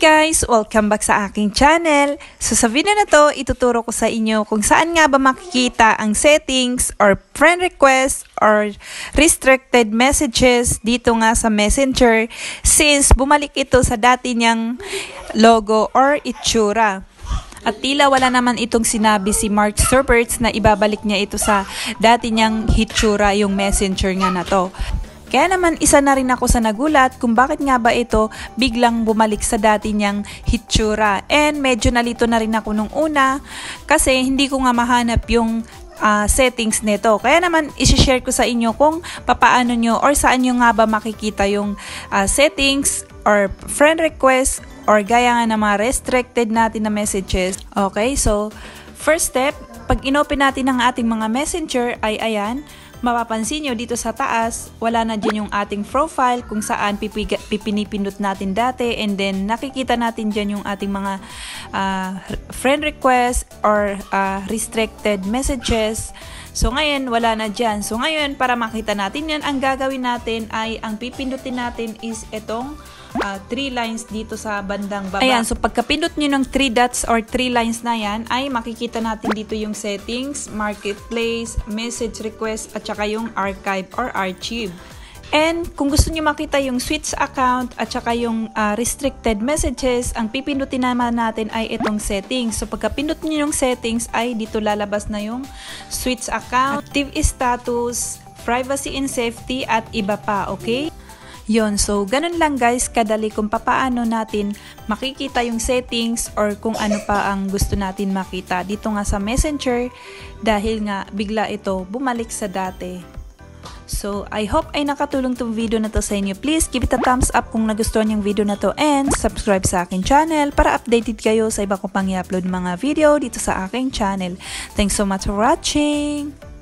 guys! Welcome back sa aking channel. So sa video na to, ituturo ko sa inyo kung saan nga ba makikita ang settings or friend request or restricted messages dito nga sa Messenger since bumalik ito sa dati niyang logo or itsura. At tila wala naman itong sinabi si Mark Zuckerberg na ibabalik niya ito sa dati niyang hitsura yung Messenger nga na to. Kaya naman isa na rin ako sa nagulat kung bakit nga ba ito biglang bumalik sa dati niyang hitsura. And medyo nalito na rin ako nung una kasi hindi ko nga mahanap yung settings nito. Kaya naman isi-share ko sa inyo kung papaano nyo or saan nyo nga ba makikita yung settings or friend request or gaya nga na mga restricted natin na messages. Okay, so first step, pag inopen natin ang ating mga messenger ay ayan, mapapansin nyo dito sa taas, wala na dyan yung ating profile kung saan pipinipindot natin dati and then nakikita natin dyan yung ating mga friend request or restricted messages. So ngayon, wala na dyan. So ngayon, para makita natin yan, ang gagawin natin ay, ang pipindutin natin is itong 3 lines dito sa bandang baba. Ayan, so pagkapindot nyo ng 3 dots or 3 lines na yan, ay makikita natin dito yung settings, marketplace, message request, at saka yung archive or archive. And kung gusto nyo makita yung switch account at saka yung restricted messages, ang pipindutin naman natin ay itong settings. So pagkapindot nyo yung settings ay dito lalabas na yung switch account, active status, privacy and safety at iba pa, okay? Yon, so ganun lang guys, kadali kung papaano natin makikita yung settings or kung ano pa ang gusto natin makita dito nga sa Messenger dahil nga bigla ito bumalik sa dati. So I hope ay nakatulong tong video na to sa inyo. Please give it a thumbs up kung nagustuhan yung video na to and subscribe sa aking channel para updated kayo sa iba ko pang i-upload mga video dito sa aking channel. Thanks so much for watching!